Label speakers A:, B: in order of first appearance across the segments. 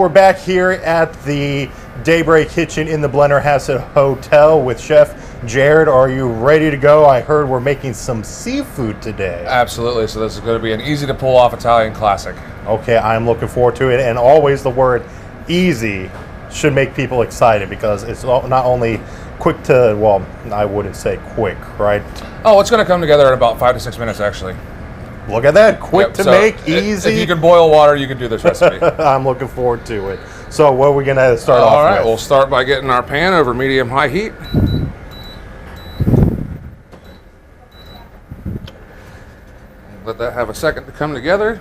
A: we're back here at the Daybreak Kitchen in the Blender Hassett Hotel with Chef Jared. Are you ready to go? I heard we're making some seafood today.
B: Absolutely. So this is going to be an easy to pull off Italian classic.
A: Okay, I'm looking forward to it. And always the word easy should make people excited because it's not only quick to, well, I wouldn't say quick, right?
B: Oh, it's going to come together in about 5 to 6 minutes, actually.
A: Look at that, quick to make, easy.
B: If you can boil water, you can do this recipe.
A: I'm looking forward to it. So what are we going to start off with?
B: All right, we'll start by getting our pan over medium-high heat. Let that have a second to come together.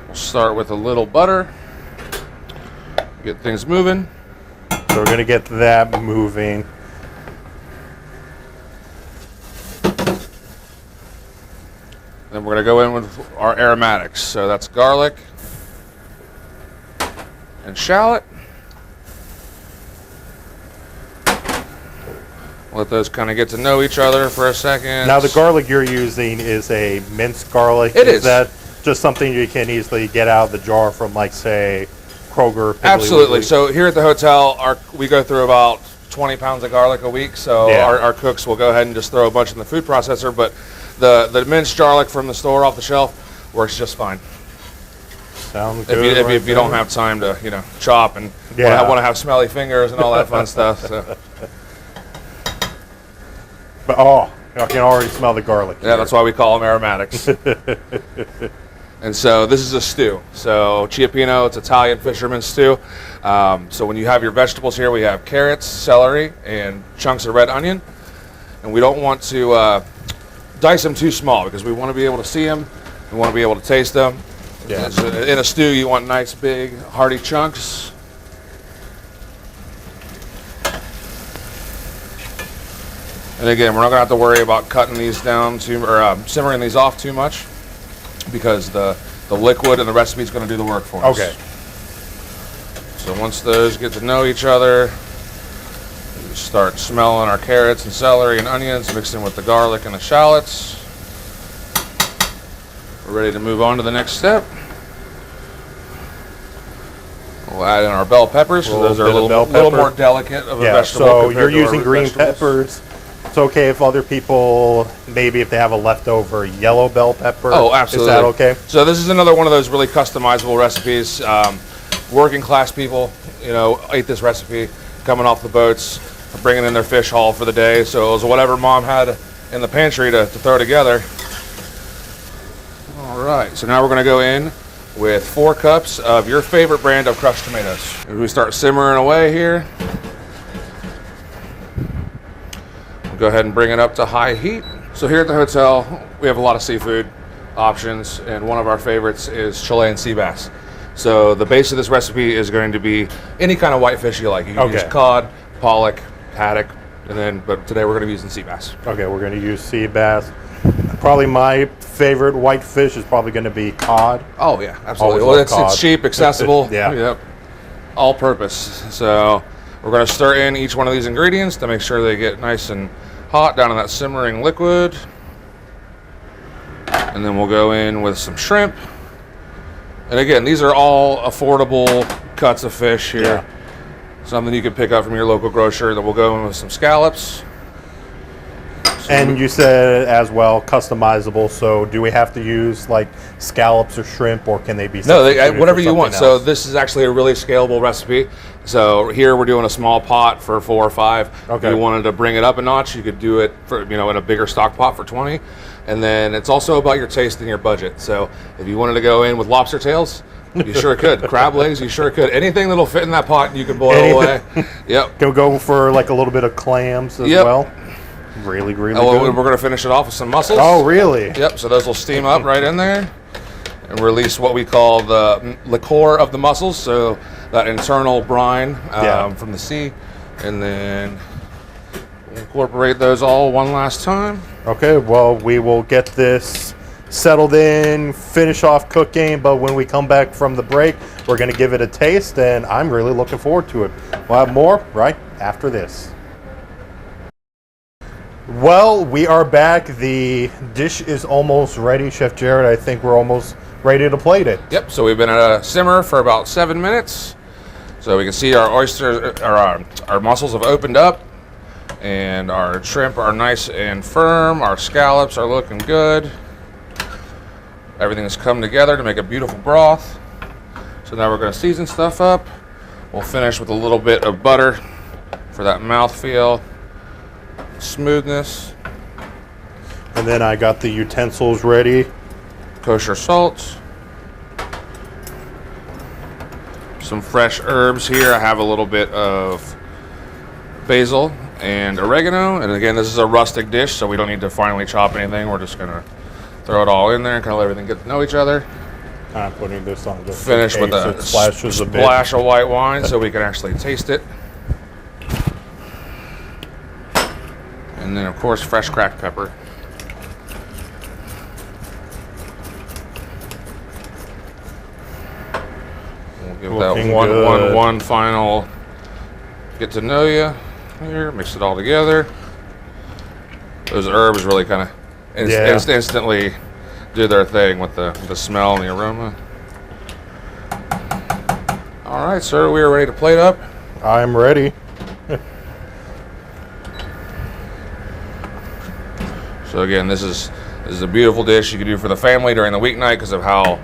B: We'll start with a little butter. Get things moving.
A: So we're going to get that moving.
B: Then we're going to go in with our aromatics. So that's garlic and shallot. Let those kind of get to know each other for a second.
A: Now the garlic you're using is a minced garlic.
B: It is.
A: Is that just something you can easily get out of the jar from, like, say, Kroger?
B: Absolutely. So here at the hotel, we go through about 20 pounds of garlic a week. So our cooks will go ahead and just throw a bunch in the food processor. But the minced garlic from the store off the shelf works just fine.
A: Sounds good.
B: If you don't have time to, chop and want to have smelly fingers and all that fun stuff. So.
A: But I can already smell the garlic.
B: Yeah, that's why we call them aromatics. And so this is a stew. So Cioppino, it's Italian fisherman's stew. So when you have your vegetables here, we have carrots, celery, and chunks of red onion. And we don't want to dice them too small because we want to be able to see them. We want to be able to taste them.
A: Yeah.
B: In a stew, you want nice, big, hearty chunks. And again, we're not going to have to worry about cutting these down or simmering these off too much because the liquid and the recipe is going to do the work for us.
A: Okay.
B: So once those get to know each other, we start smelling our carrots and celery and onions mixed in with the garlic and the shallots. We're ready to move on to the next step. We'll add in our bell peppers because those are a little more delicate of a vegetable.
A: So you're using green peppers. It's okay if other people, maybe if they have a leftover yellow bell pepper.
B: Oh, absolutely.
A: Is that okay?
B: So this is another one of those really customizable recipes. Working class people, ate this recipe coming off the boats, bringing in their fish haul for the day. So it was whatever mom had in the pantry to throw together. All right, so now we're going to go in with 4 cups of your favorite brand of crushed tomatoes. As we start simmering away here, go ahead and bring it up to high heat. So here at the hotel, we have a lot of seafood options, and one of our favorites is Chilean sea bass. So the base of this recipe is going to be any kind of whitefish you like. You can use cod, pollock, haddock, but today we're going to be using sea bass.
A: Okay, we're going to use sea bass. Probably my favorite whitefish is probably going to be cod.
B: Oh yeah, absolutely. Well, it's cheap, accessible.
A: Yeah.
B: Yep. All purpose. So we're going to stir in each one of these ingredients to make sure they get nice and hot down in that simmering liquid. And then we'll go in with some shrimp. And again, these are all affordable cuts of fish here. Yeah. Something you can pick up from your local grocer. Then we'll go in with some scallops.
A: And you said as well, customizable. So do we have to use like scallops or shrimp, or can they be
B: whatever you want. So this is actually a really scalable recipe. So here we're doing a small pot for 4 or 5.
A: Okay.
B: If you wanted to bring it up a notch, you could do it for in a bigger stock pot for 20. And then it's also about your taste and your budget. So if you wanted to go in with lobster tails, you sure could. Crab legs, you sure could. Anything that'll fit in that pot, you can boil away. Yep.
A: Can we go for like a little bit of clams as well? Really good.
B: We're going to finish it off with some mussels.
A: Oh, really?
B: Yep. So those will steam up right in there and release what we call the liquor of the mussels. So that internal brine from the sea. And then we'll incorporate those all one last time.
A: Okay. Well, we will get this settled in, finish off cooking. But when we come back from the break, we're going to give it a taste. And I'm really looking forward to it. We'll have more right after this. Well, we are back. The dish is almost ready, Chef Jared. I think we're almost ready to plate it.
B: Yep, so we've been at a simmer for about 7 minutes. So we can see our oysters, our mussels have opened up, and our shrimp are nice and firm. Our scallops are looking good. Everything has come together to make a beautiful broth. So now we're going to season stuff up. We'll finish with a little bit of butter for that mouthfeel, smoothness.
A: And then I got the utensils ready.
B: Kosher salt. Some fresh herbs here. I have a little bit of basil and oregano. And again, this is a rustic dish, so we don't need to finely chop anything. We're just going to throw it all in there and kind of let everything get to know each other.
A: I'm putting this on just
B: finish with a splash of white wine so we can actually taste it. And then, of course, fresh cracked pepper. Give that one final get to know you here. Mix it all together. Those herbs really kind of instantly do their thing with the smell and the aroma. All right, sir, we are ready to plate up.
A: I'm ready.
B: So again, this is a beautiful dish you can do for the family during the weeknight because of how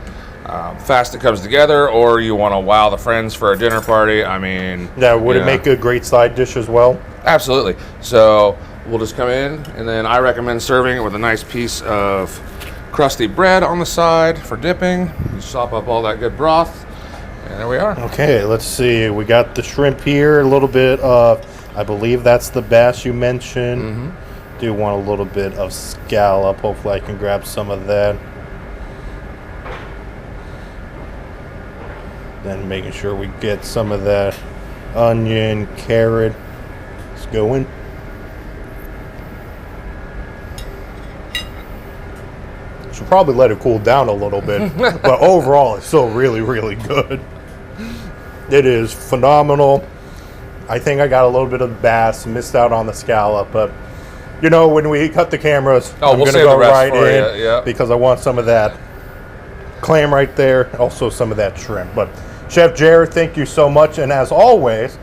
B: fast it comes together, or you want to wow the friends for a dinner party. I mean,
A: yeah, would it make a great side dish as well?
B: Absolutely. So we'll just come in, and then I recommend serving it with a nice piece of crusty bread on the side for dipping. You sop up all that good broth, and there we are.
A: Okay, let's see. We got the shrimp here, a little bit of, I believe that's the bass you mentioned.
B: Mm-hmm.
A: Do want a little bit of scallop. Hopefully I can grab some of that. Then making sure we get some of that onion, carrot. Let's go in. Should probably let it cool down a little bit, but overall it's still really, really good. It is phenomenal. I think I got a little bit of bass, missed out on the scallop, but you know, when we cut the cameras, I'm going to go right in because I want some of that clam right there, also some of that shrimp. But Chef Jared, thank you so much. And as always,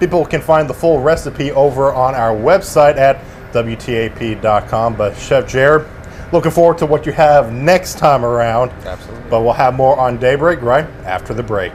A: people can find the full recipe over on our website at WTAP.com. But Chef Jared, looking forward to what you have next time around.
B: Absolutely.
A: But we'll have more on Daybreak right after the break.